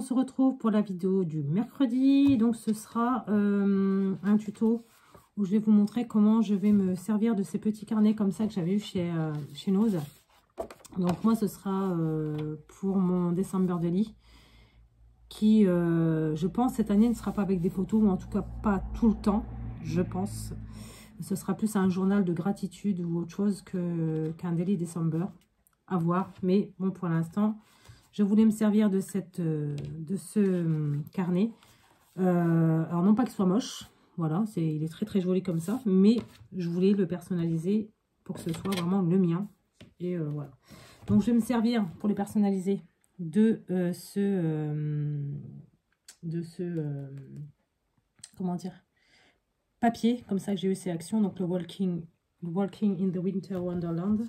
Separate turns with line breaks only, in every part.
on se retrouve pour la vidéo du mercredi. Donc ce sera un tuto où je vais vous montrer comment je vais me servir de ces petits carnets comme ça que j'avais eu chez Nose. Donc moi ce sera pour mon December Daily qui je pense cette année ne sera pas avec des photos, ou en tout cas pas tout le temps, je pense. Ce sera plus un journal de gratitude ou autre chose qu'un Daily December, à voir. Mais bon, pour l'instant, je voulais me servir de ce carnet. Alors non pas qu'il soit moche, voilà, il est très très joli comme ça, mais je voulais le personnaliser pour que ce soit vraiment le mien. Et voilà. Donc je vais me servir pour les personnaliser de comment dire, papier, comme ça que j'ai eu ces actions, donc le Walking in the Winter Wonderland.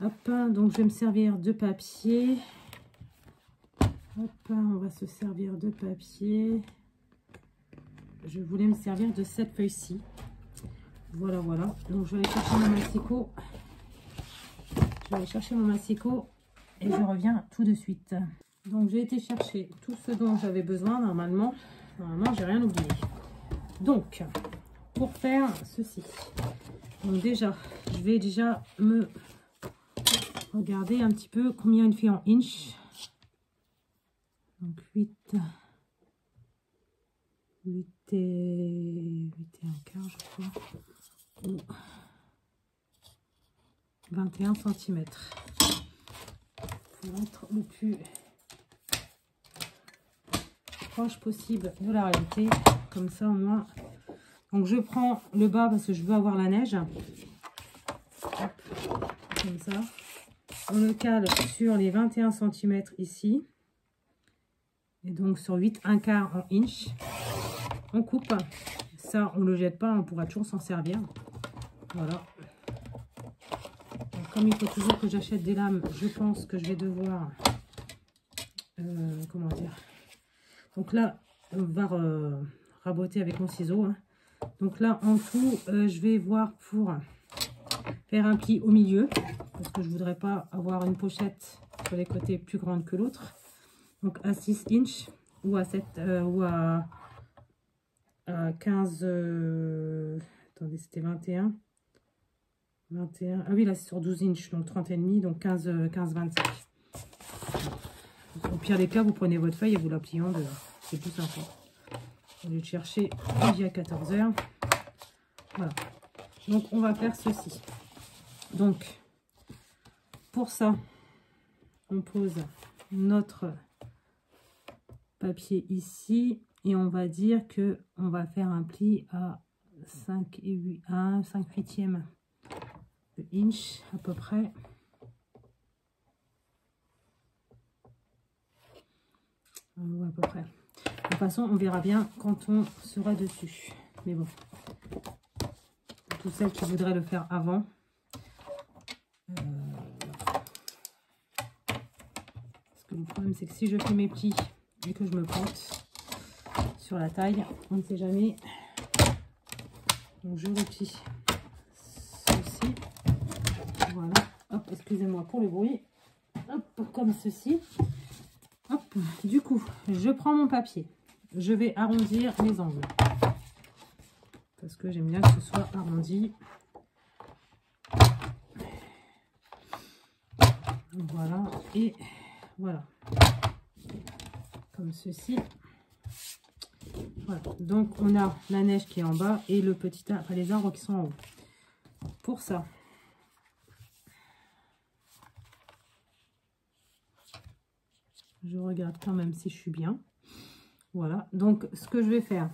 Hop, donc je vais me servir de papier. Hop, on va se servir de papier. Je voulais me servir de cette feuille-ci. Voilà, voilà. Donc je vais aller chercher mon massicot. Je vais aller chercher mon massicot et je reviens tout de suite. Donc j'ai été chercher tout ce dont j'avais besoin. Normalement, j'ai rien oublié. Donc, pour faire ceci, donc déjà, je vais déjà me regarder un petit peu combien il fait en inch. Donc 8 et 1/4, je crois, ou 21 cm. Pour être le plus proche possible de la réalité, comme ça au moins. Donc je prends le bas parce que je veux avoir la neige. Hop, comme ça. On le cale sur les 21 cm ici. Et donc sur 8 1/4 en inch. On coupe. Ça, on ne le jette pas, on pourra toujours s'en servir. Voilà. Donc, comme il faut toujours que j'achète des lames, je pense que je vais devoir... comment dire? Donc là, on va raboter avec mon ciseau. Hein. Donc là, en tout, je vais voir pour faire un pli au milieu. Parce que je ne voudrais pas avoir une pochette sur les côtés plus grande que l'autre. Donc à 6 inch ou à 7 ou à 15. Attendez, c'était 21. Ah oui, là c'est sur 12 inch, donc 30,5, donc 15-25. Au pire des cas, vous prenez votre feuille et vous la pliez en deux. C'est plus sympa. Au lieu de chercher midi à 14 h. Voilà. Donc on va faire ceci. Donc pour ça, on pose notre papier ici et on va dire que on va faire un pli à 5 et 8, à 5/8 de inch à peu près. À peu près. De toute façon, on verra bien quand on sera dessus. Mais bon, toutes celles qui voudraient le faire avant. Parce que le problème, c'est que si je fais mes plis et que je me plante sur la taille, on ne sait jamais. Donc je replie ceci. Voilà. Hop, excusez-moi pour le bruit. Hop, comme ceci. Hop, du coup, je prends mon papier. Je vais arrondir les angles. Parce que j'aime bien que ce soit arrondi. Voilà, et voilà. Comme ceci. Voilà, donc on a la neige qui est en bas et le petit arbre, enfin, les arbres qui sont en haut. Pour ça, je regarde quand même si je suis bien. Voilà, donc ce que je vais faire,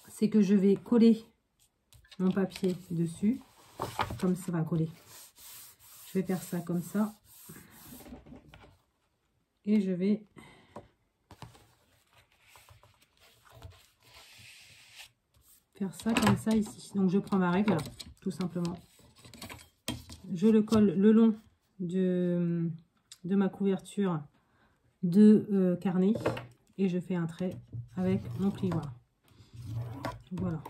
c'est que je vais coller mon papier dessus, comme ça va coller. Je vais faire ça comme ça. Et je vais faire ça comme ça ici. Donc je prends ma règle, tout simplement. Je le colle le long de ma couverture de carnet et je fais un trait avec mon plioir. Voilà.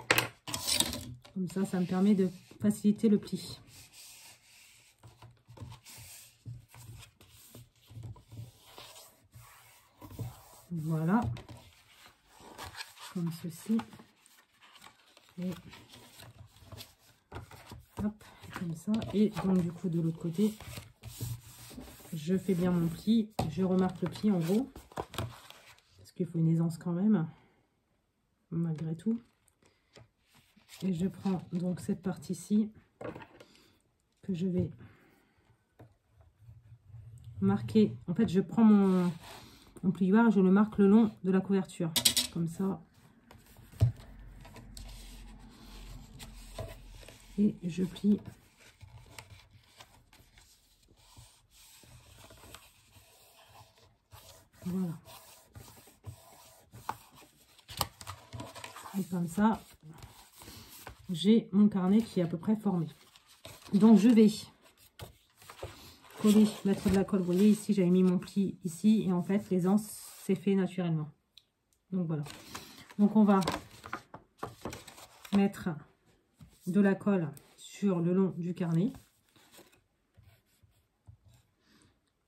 Comme ça, ça me permet de faciliter le pli. Voilà. Comme ceci. Et hop, comme ça. Et donc du coup de l'autre côté, je fais bien mon pli. Je remarque le pli en gros. Parce qu'il faut une aisance quand même. Malgré tout. Et je prends donc cette partie-ci que je vais marquer. En fait, je prends mon plioir et je le marque le long de la couverture. Comme ça. Et je plie. Voilà. Et comme ça, j'ai mon carnet qui est à peu près formé. Donc, je vais coller, mettre de la colle. Vous voyez, ici, j'avais mis mon pli ici. Et en fait, l'aisance s'est fait naturellement. Donc, voilà. Donc, on va mettre de la colle sur le long du carnet.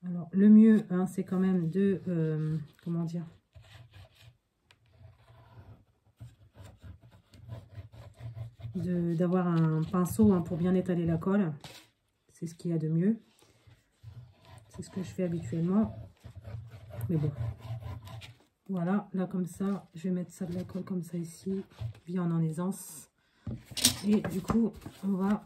Alors, le mieux, hein, c'est quand même de... comment dire ? D'avoir un pinceau, hein, pour bien étaler la colle. C'est ce qu'il y a de mieux. C'est ce que je fais habituellement. Mais bon. Voilà, là comme ça, je vais mettre ça de la colle comme ça ici, bien en aisance. Et du coup, on va...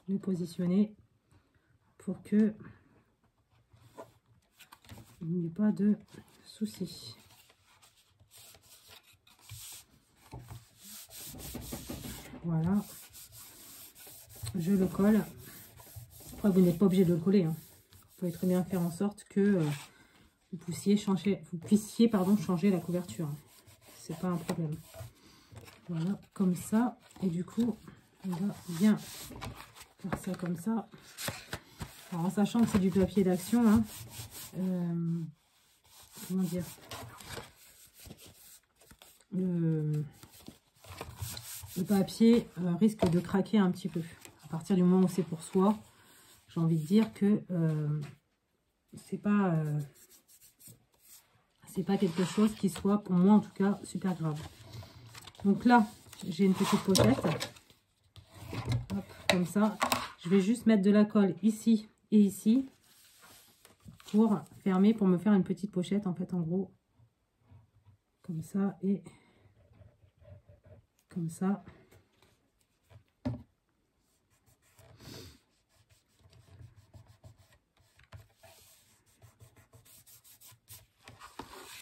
le positionner pour que il n'y ait pas de soucis. Voilà, je le colle. Après, vous n'êtes pas obligé de le coller, hein. Vous pouvez très bien faire en sorte que vous puissiez changer la couverture. C'est pas un problème. Voilà, comme ça. Et du coup, on va bien faire ça comme ça. Alors, en sachant que c'est du papier d'action, hein, comment dire, le papier risque de craquer un petit peu. À partir du moment où c'est pour soi, j'ai envie de dire que c'est pas quelque chose qui soit, pour moi en tout cas, super grave. Donc là, j'ai une petite pochette. Hop, comme ça. Je vais juste mettre de la colle ici et ici pour fermer, pour me faire une petite pochette en fait, en gros. Comme ça et comme ça.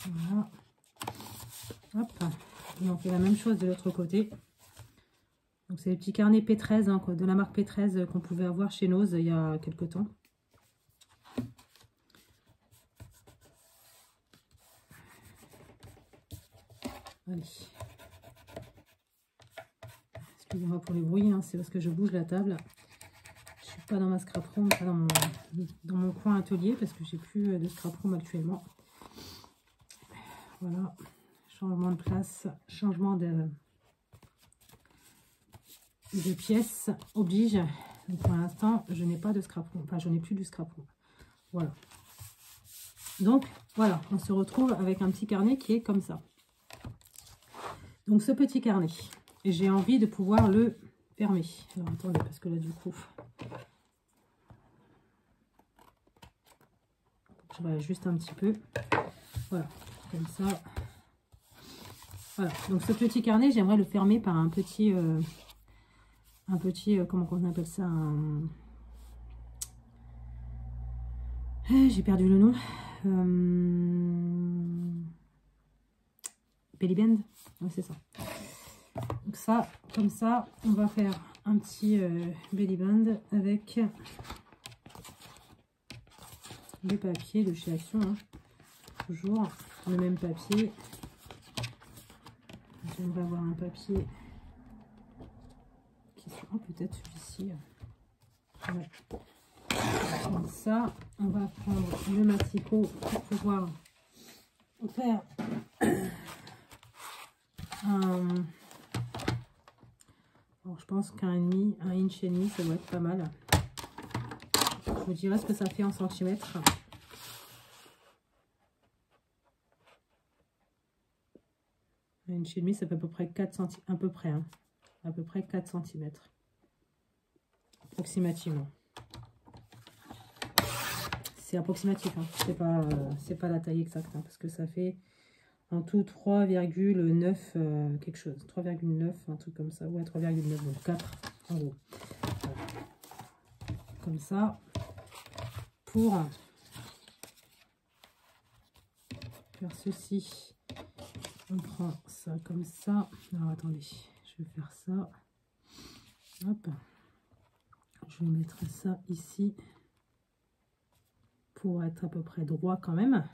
Voilà. Hop. Et on fait la même chose de l'autre côté. Donc c'est les petits carnets P13, hein, de la marque P13 qu'on pouvait avoir chez Nose il y a quelques temps. Allez. Excusez-moi pour les bruits, hein, c'est parce que je bouge la table. Je suis pas dans ma scrap room, pas dans mon coin atelier parce que j'ai plus de scrap room actuellement. Voilà, changement de place, changement de pièces oblige. Donc pour l'instant, je n'ai pas de scrap room, enfin je n'ai plus de scrap room. Voilà. Donc voilà, on se retrouve avec un petit carnet qui est comme ça. Donc ce petit carnet, j'ai envie de pouvoir le fermer. Alors attendez, parce que là du coup, je vais juste un petit peu. Voilà, comme ça. Voilà, donc ce petit carnet, j'aimerais le fermer par un petit, comment on appelle ça, j'ai perdu le nom. Belly band, ouais, c'est ça. Donc ça, comme ça, on va faire un petit belly band avec le papier de chez Action, hein. Toujours le même papier. J'aimerais avoir un papier qui soit peut-être celui-ci. Ouais. Comme ça, on va prendre le massicot pour pouvoir faire Alors, je pense qu'un inch et demi, ça doit être pas mal. Je vous dirai ce que ça fait en centimètres. Un inch et demi, ça fait à peu près 4 cm, à peu près, hein, à peu près 4 cm, approximativement. C'est approximatif, hein. C'est pas la taille exacte, hein, parce que ça fait en tout 3,9 quelque chose, 3,9, un truc comme ça, ouais, 3,9, donc 4 en gros. Voilà. Comme ça, pour faire ceci, on prend ça comme ça. Alors attendez, je vais faire ça. Hop, je vais mettre ça ici pour être à peu près droit quand même.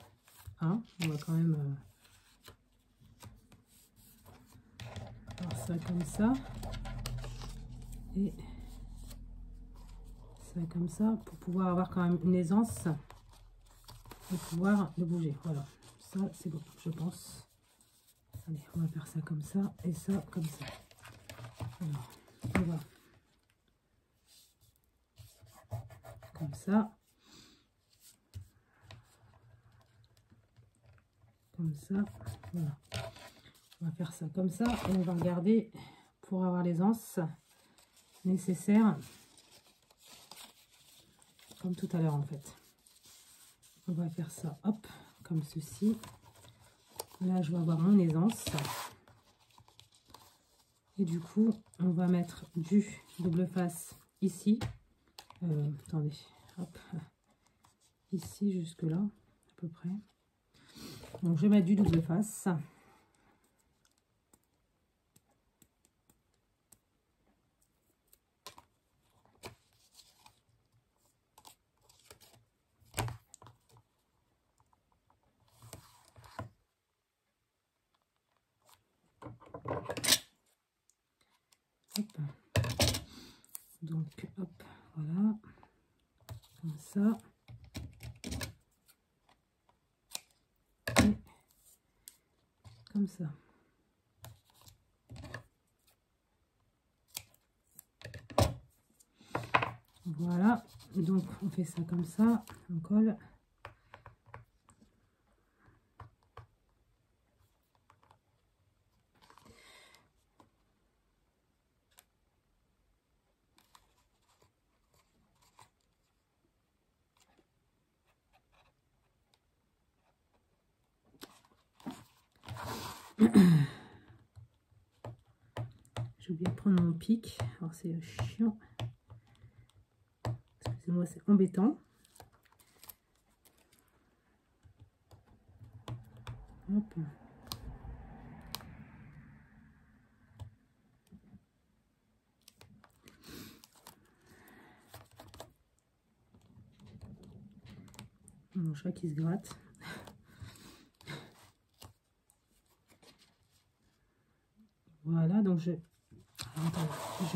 Hein, on va quand même faire ça comme ça et ça comme ça pour pouvoir avoir quand même une aisance et pouvoir le bouger. Voilà, ça c'est bon, je pense. Allez, on va faire ça comme ça et ça comme ça. Alors, on va comme ça. Comme ça, voilà. On va faire ça comme ça et on va regarder pour avoir l'aisance nécessaire, comme tout à l'heure en fait. On va faire ça, hop, comme ceci. Là, je vais avoir mon aisance. Et du coup, on va mettre du double face ici. Attendez, hop, ici jusque là, à peu près. Donc, je vais mettre du double face. Hop. Donc, hop, voilà, comme ça. Et comme ça. Voilà, donc on fait ça comme ça, on colle. J'ai oublié de prendre mon pic, alors c'est chiant. Excusez-moi, c'est embêtant. Hop. Mon chat qui se gratte. Voilà, donc je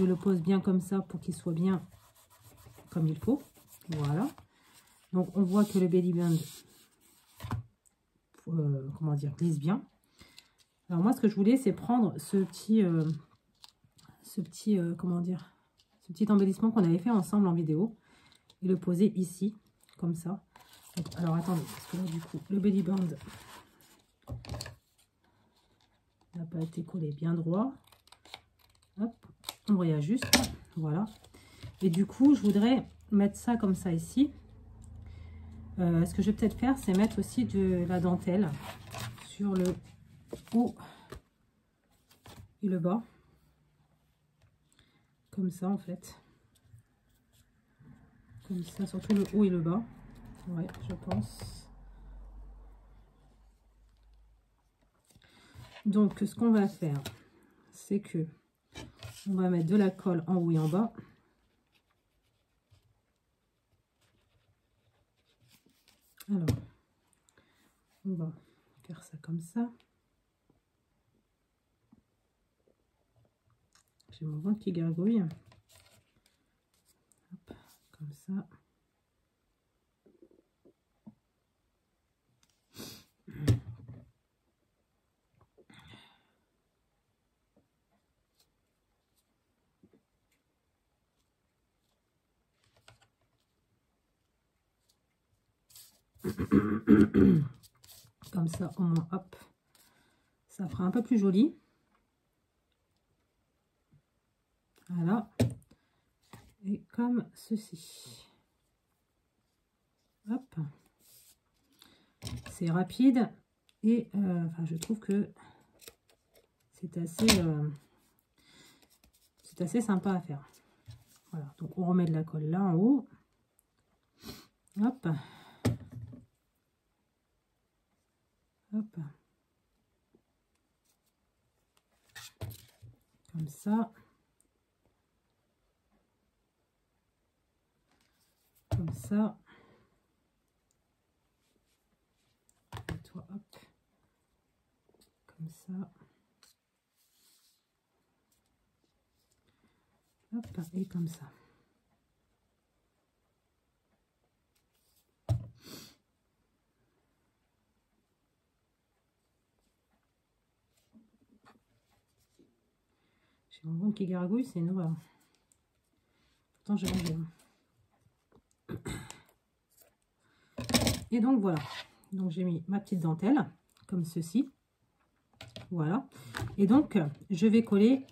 le pose bien comme ça pour qu'il soit bien comme il faut. Voilà. Donc on voit que le belly band, comment dire, glisse bien. Alors moi, ce que je voulais, c'est prendre ce petit comment dire, ce petit embellissement qu'on avait fait ensemble en vidéo et le poser ici, comme ça. Donc, alors attendez, parce que là, du coup, le belly band n'a pas été collé bien droit. Hop, on réajuste, voilà. Et du coup, je voudrais mettre ça comme ça ici. Ce que je vais peut-être faire, c'est mettre aussi de la dentelle sur le haut et le bas. Comme ça, en fait. Comme ça, surtout le haut et le bas. Ouais, je pense. Donc, ce qu'on va faire, c'est que on va mettre de la colle en haut et en bas. Alors, on va faire ça comme ça. J'ai mon ventre qui gargouille. Hop, comme ça. Comme ça, au moins, hop, ça fera un peu plus joli. Voilà. Et comme ceci. Hop. C'est rapide et enfin, je trouve que c'est assez sympa à faire. Voilà, donc on remet de la colle là en haut. Hop. Hop. Comme ça. Comme ça. Et toi, hop. Comme ça. Hop. Et comme ça. J'ai mon ventre qui gargouille, c'est une horreur. Pourtant, j'ai mangé. Et donc, voilà. Donc, j'ai mis ma petite dentelle, comme ceci. Voilà. Et donc, je vais coller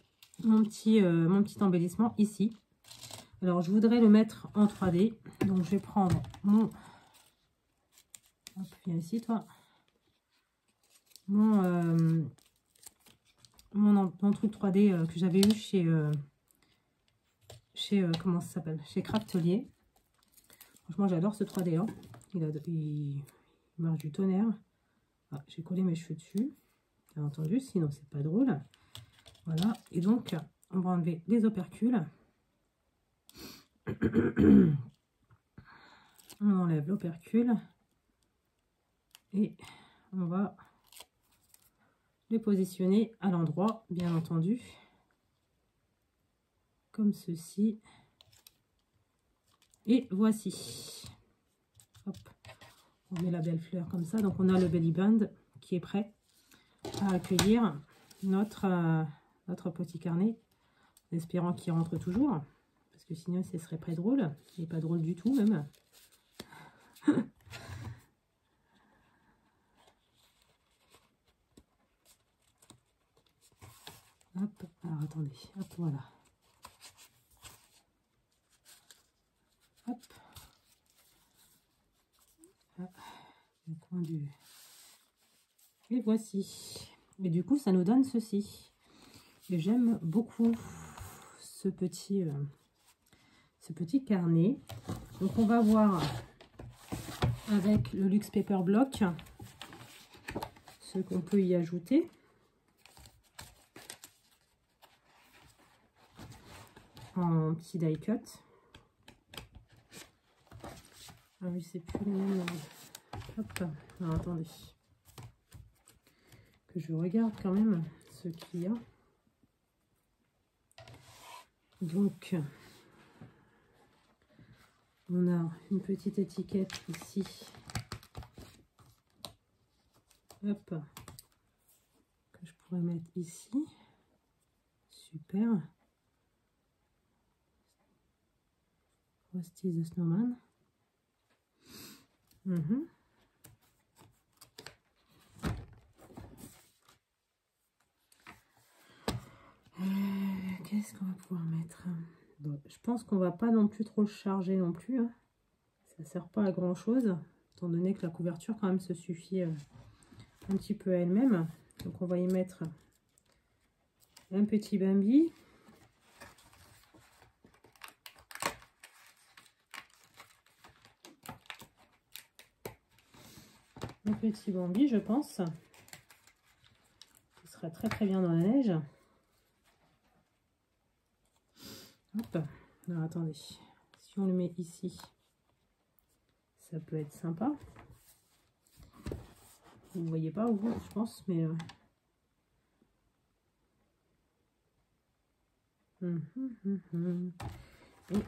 mon petit embellissement ici. Alors, je voudrais le mettre en 3D. Donc, je vais prendre mon... Hop, viens ici, toi. Mon truc 3D que j'avais eu chez comment ça s'appelle, chez Craftelier. Franchement, j'adore ce 3D. Hein. Il marche du tonnerre. Ah, j'ai collé mes cheveux dessus, bien entendu, sinon c'est pas drôle. Voilà. Et donc, on va enlever les opercules. On enlève l'opercule et on va les positionner à l'endroit, bien entendu, comme ceci. Et voici. Hop. On met la belle fleur comme ça. Donc, on a le belly band qui est prêt à accueillir notre petit carnet, en espérant qu'il rentre toujours. Parce que sinon, ce serait pas drôle. Il n'est pas drôle du tout, même. Hop. Alors, attendez. Hop, voilà. Hop. Ah, le coin du... Et voici. Et du coup, ça nous donne ceci. Et j'aime beaucoup ce petit carnet. Donc, on va voir avec le Luxe Paper Block ce qu'on peut y ajouter. En petit die cut. Ah oui, c'est plus le même. Hop. Alors, attendez. Que je regarde quand même ce qu'il y a. Donc, on a une petite étiquette ici. Hop. Que je pourrais mettre ici. Super. Frosty the Snowman. Qu'est-ce qu'on va pouvoir mettre? Bon, je pense qu'on va pas non plus trop le charger non plus. Hein. Ça sert pas à grand chose, étant donné que la couverture quand même se suffit un petit peu à elle-même. Donc on va y mettre un petit Bambi. Un petit Bambi, je pense. Qui sera très très bien dans la neige. Hop. Alors attendez. Si on le met ici, ça peut être sympa. Vous ne voyez pas, vous, je pense, mais... Et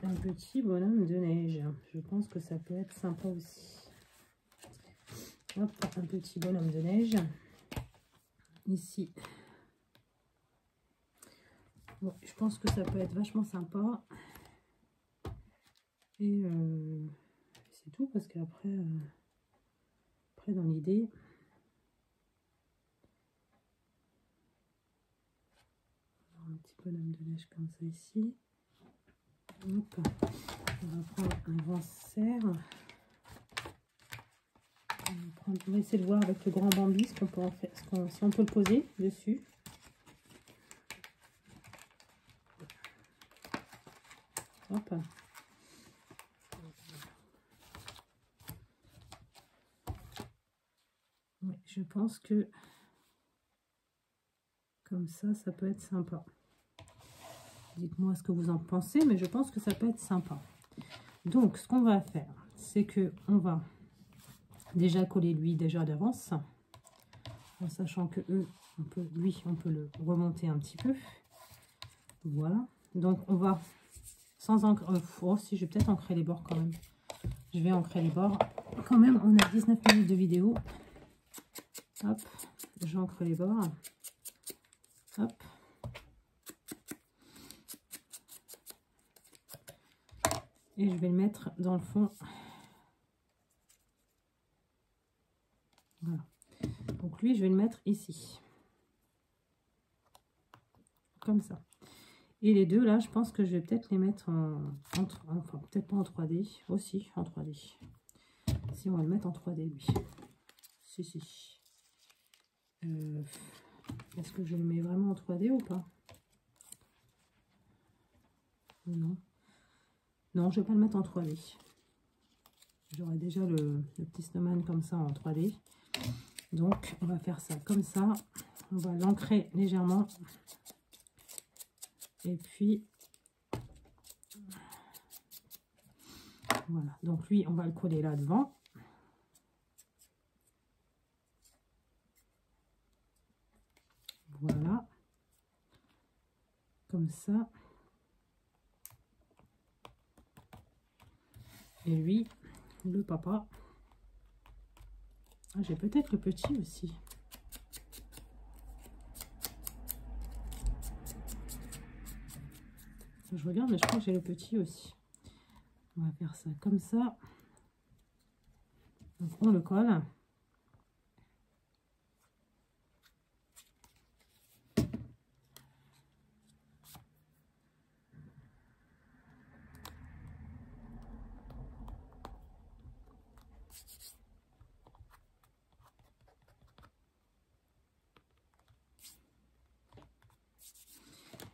un petit bonhomme de neige. Je pense que ça peut être sympa aussi. Hop, un petit bonhomme de neige. Ici. Bon, je pense que ça peut être vachement sympa. Et c'est tout, parce qu'après... près dans l'idée. Un petit bonhomme de neige comme ça ici. Hop. On va prendre un grand cerf. On va essayer de voir avec le grand Bambi ce qu'on peut en faire, si on peut le poser dessus. Hop. Ouais, je pense que comme ça peut être sympa. Dites-moi ce que vous en pensez, mais je pense que ça peut être sympa. Donc, ce qu'on va faire, c'est que on va déjà coller lui déjà d'avance, en sachant que on peut le remonter un petit peu. Voilà. Donc, on va sans encre. Oh, si, je vais peut-être ancrer les bords quand même. Je vais ancrer les bords. Quand même, on a 19 minutes de vidéo. Hop, j'ancre les bords. Hop. Et je vais le mettre dans le fond. Voilà. Donc lui, je vais le mettre ici. Comme ça. Et les deux, là, je pense que je vais peut-être les mettre enfin, peut-être pas en 3D. Aussi, en 3D. Si, on va le mettre en 3D, lui. Si. Est-ce que je le mets vraiment en 3D ou pas? Non. Non, je vais pas le mettre en 3D. J'aurai déjà le petit snowman comme ça en 3D. Donc, on va faire ça comme ça. On va l'ancrer légèrement. Et puis, voilà. Donc, lui, on va le coller là devant. Voilà. Comme ça. Et lui, le papa. Ah, j'ai peut-être le petit aussi. Je regarde, mais je crois que j'ai le petit aussi. On va faire ça comme ça. Donc, on le colle.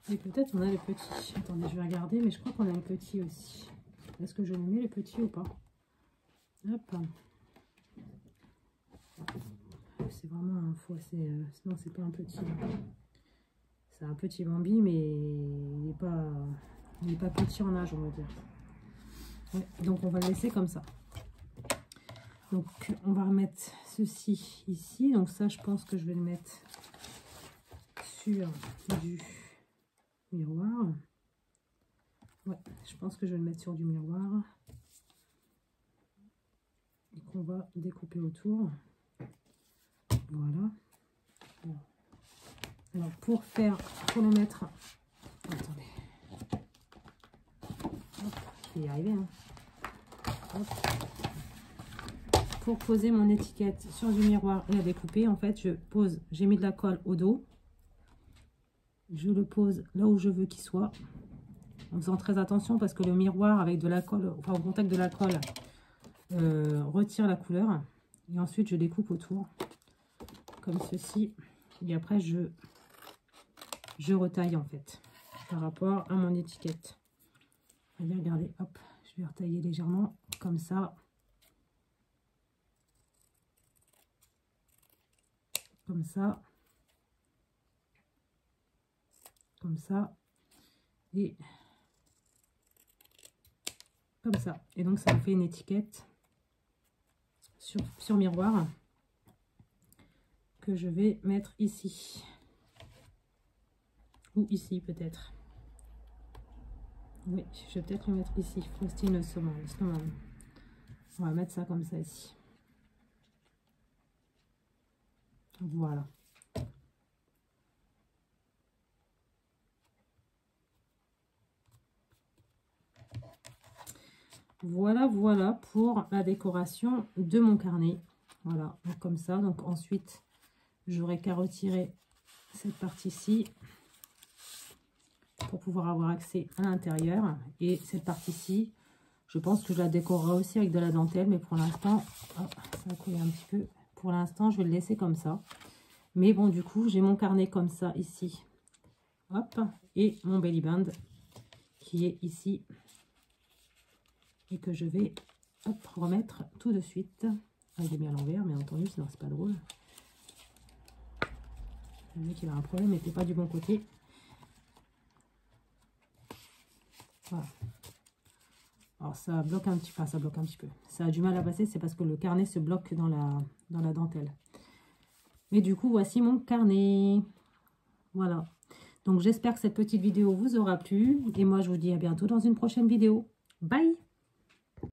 Et peut-être on a le petit. Attendez, je vais regarder, mais je crois qu'on a le petit aussi. Est-ce que je le mets le petit ou pas? Hop. C'est vraiment un faux. Sinon, c'est pas un petit. C'est un petit Bambi, mais il n'est pas petit en âge, on va dire. Ouais, donc, on va le laisser comme ça. Donc, on va remettre ceci ici. Donc, ça, je pense que je vais le mettre sur du miroir. Ouais, je pense que je vais le mettre sur du miroir. Et qu'on va découper autour. Voilà. Alors, pour le mettre... Attendez. Hop, je vais y arriver. Hein. Hop. Pour poser mon étiquette sur du miroir et la découper, en fait, j'ai mis de la colle au dos. Je le pose là où je veux qu'il soit. En faisant très attention parce que le miroir avec de la colle, enfin au contact de la colle, retire la couleur. Et ensuite, je découpe autour. Comme ceci. Et après, je retaille en fait. Par rapport à mon étiquette. Allez, regardez, hop. Je vais retailler légèrement. Comme ça. Comme ça. Comme ça. Et comme ça. Et donc, ça me fait une étiquette sur miroir que je vais mettre ici. Ou ici, peut-être. Oui, je vais peut-être le mettre ici. Frosty le snowman. On va mettre ça comme ça ici. Voilà. Voilà pour la décoration de mon carnet. Voilà, donc comme ça. Donc ensuite, j'aurai qu'à retirer cette partie-ci pour pouvoir avoir accès à l'intérieur. Et cette partie-ci, je pense que je la décorerai aussi avec de la dentelle, mais pour l'instant, oh, ça va couler un petit peu. Pour l'instant, je vais le laisser comme ça. Mais bon, du coup, j'ai mon carnet comme ça ici. Hop, et mon belly band qui est ici. Et que je vais hop, remettre tout de suite. Ah, il est bien à l'envers, bien entendu, sinon c'est pas drôle. Le mec, il a un problème, il n'était pas du bon côté. Voilà. Alors ça bloque un petit peu, enfin ça bloque un petit peu. Ça a du mal à passer, c'est parce que le carnet se bloque dans la dentelle. Mais du coup, voici mon carnet. Voilà. Donc j'espère que cette petite vidéo vous aura plu. Et moi, je vous dis à bientôt dans une prochaine vidéo. Bye!